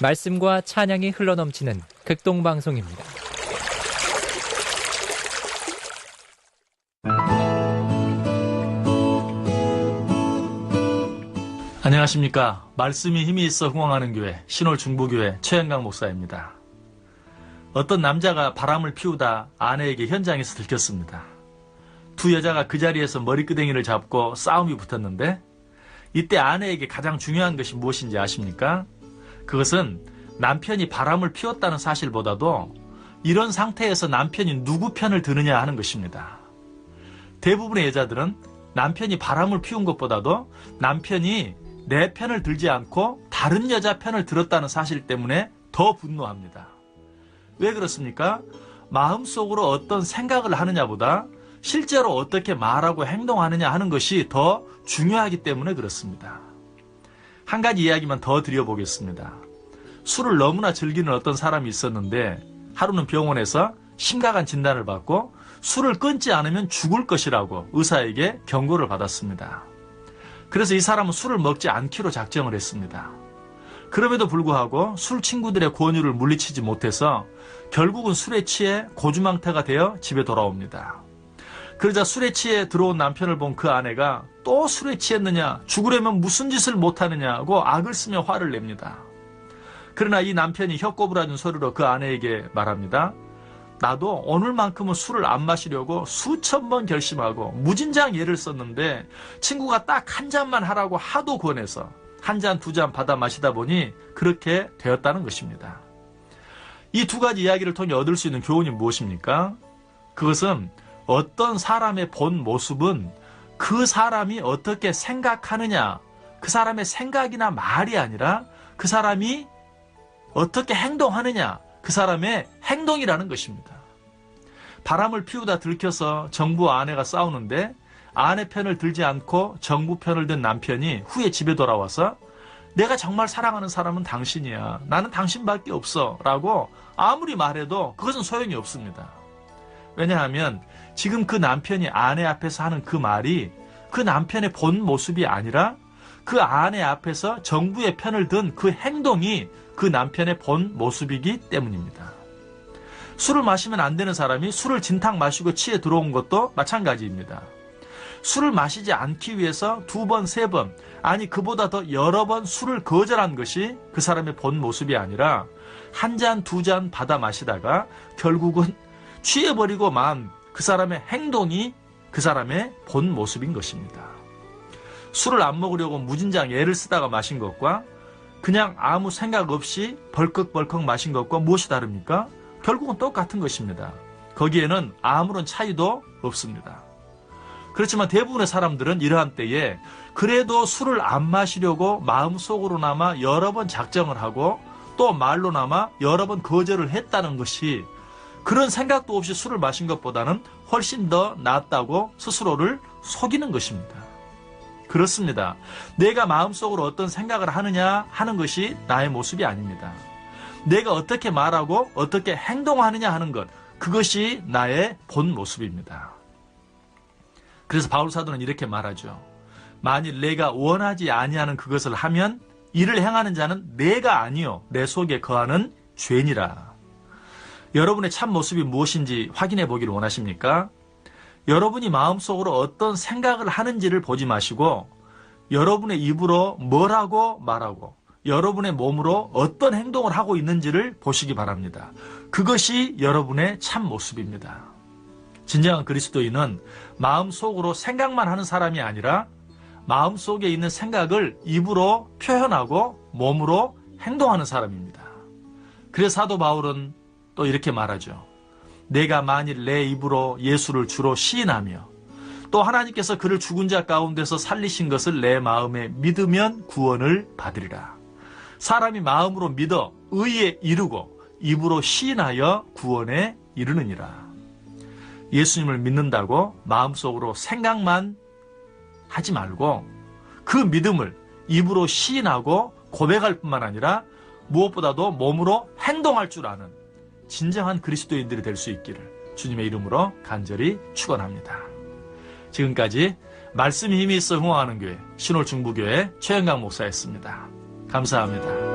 말씀과 찬양이 흘러넘치는 극동방송입니다. 안녕하십니까. 말씀이 힘이 있어 흥왕하는 교회 신홀중부교회 최영강 목사입니다. 어떤 남자가 바람을 피우다 아내에게 현장에서 들켰습니다. 두 여자가 그 자리에서 머리끄댕이를 잡고 싸움이 붙었는데 이때 아내에게 가장 중요한 것이 무엇인지 아십니까? 그것은 남편이 바람을 피웠다는 사실보다도 이런 상태에서 남편이 누구 편을 드느냐 하는 것입니다. 대부분의 여자들은 남편이 바람을 피운 것보다도 남편이 내 편을 들지 않고 다른 여자 편을 들었다는 사실 때문에 더 분노합니다. 왜 그렇습니까? 마음속으로 어떤 생각을 하느냐보다 실제로 어떻게 말하고 행동하느냐 하는 것이 더 중요하기 때문에 그렇습니다. 한 가지 이야기만 더 드려보겠습니다. 술을 너무나 즐기는 어떤 사람이 있었는데 하루는 병원에서 심각한 진단을 받고 술을 끊지 않으면 죽을 것이라고 의사에게 경고를 받았습니다. 그래서 이 사람은 술을 먹지 않기로 작정을 했습니다. 그럼에도 불구하고 술 친구들의 권유를 물리치지 못해서 결국은 술에 취해 고주망태가 되어 집에 돌아옵니다. 그러자 술에 취해 들어온 남편을 본 그 아내가 또 술에 취했느냐, 죽으려면 무슨 짓을 못하느냐고 악을 쓰며 화를 냅니다. 그러나 이 남편이 혀꼬부라진 소리로 그 아내에게 말합니다. 나도 오늘만큼은 술을 안 마시려고 수천 번 결심하고 무진장 애를 썼는데 친구가 딱 한 잔만 하라고 하도 권해서 한 잔, 두 잔 받아 마시다 보니 그렇게 되었다는 것입니다. 이 두 가지 이야기를 통해 얻을 수 있는 교훈이 무엇입니까? 그것은 어떤 사람의 본 모습은 그 사람이 어떻게 생각하느냐, 그 사람의 생각이나 말이 아니라 그 사람이 어떻게 행동하느냐, 그 사람의 행동이라는 것입니다. 바람을 피우다 들켜서 정부와 아내가 싸우는데 아내 편을 들지 않고 정부 편을 든 남편이 후에 집에 돌아와서 내가 정말 사랑하는 사람은 당신이야. 나는 당신밖에 없어. 라고 아무리 말해도 그것은 소용이 없습니다. 왜냐하면 지금 그 남편이 아내 앞에서 하는 그 말이 그 남편의 본 모습이 아니라 그 아내 앞에서 정부의 편을 든 그 행동이 그 남편의 본 모습이기 때문입니다. 술을 마시면 안 되는 사람이 술을 진탕 마시고 취해 들어온 것도 마찬가지입니다. 술을 마시지 않기 위해서 두 번, 세 번, 아니 그보다 더 여러 번 술을 거절한 것이 그 사람의 본 모습이 아니라 한 잔, 두 잔 받아 마시다가 결국은 취해버리고 만 그 사람의 행동이 그 사람의 본 모습인 것입니다. 술을 안 먹으려고 무진장 애를 쓰다가 마신 것과 그냥 아무 생각 없이 벌컥벌컥 마신 것과 무엇이 다릅니까? 결국은 똑같은 것입니다. 거기에는 아무런 차이도 없습니다. 그렇지만 대부분의 사람들은 이러한 때에 그래도 술을 안 마시려고 마음속으로나마 여러 번 작정을 하고 또 말로나마 여러 번 거절을 했다는 것이 그런 생각도 없이 술을 마신 것보다는 훨씬 더 낫다고 스스로를 속이는 것입니다. 그렇습니다. 내가 마음속으로 어떤 생각을 하느냐 하는 것이 나의 모습이 아닙니다. 내가 어떻게 말하고 어떻게 행동하느냐 하는 것, 그것이 나의 본 모습입니다. 그래서 바울 사도는 이렇게 말하죠. 만일 내가 원하지 아니하는 그것을 하면 이를 행하는 자는 내가 아니요 내 속에 거하는 죄니라. 여러분의 참 모습이 무엇인지 확인해 보기를 원하십니까? 여러분이 마음속으로 어떤 생각을 하는지를 보지 마시고 여러분의 입으로 뭘 하고 말하고 여러분의 몸으로 어떤 행동을 하고 있는지를 보시기 바랍니다. 그것이 여러분의 참 모습입니다. 진정한 그리스도인은 마음속으로 생각만 하는 사람이 아니라 마음속에 있는 생각을 입으로 표현하고 몸으로 행동하는 사람입니다. 그래서 사도 바울은 또 이렇게 말하죠. 내가 만일 내 입으로 예수를 주로 시인하며 또 하나님께서 그를 죽은 자 가운데서 살리신 것을 내 마음에 믿으면 구원을 받으리라. 사람이 마음으로 믿어 의에 이르고 입으로 시인하여 구원에 이르느니라. 예수님을 믿는다고 마음속으로 생각만 하지 말고 그 믿음을 입으로 시인하고 고백할 뿐만 아니라 무엇보다도 몸으로 행동할 줄 아는 진정한 그리스도인들이 될 수 있기를 주님의 이름으로 간절히 축원합니다. 지금까지 말씀이 힘이 있어 흥황하는 교회 신홀중부교회 최영강 목사였습니다. 감사합니다.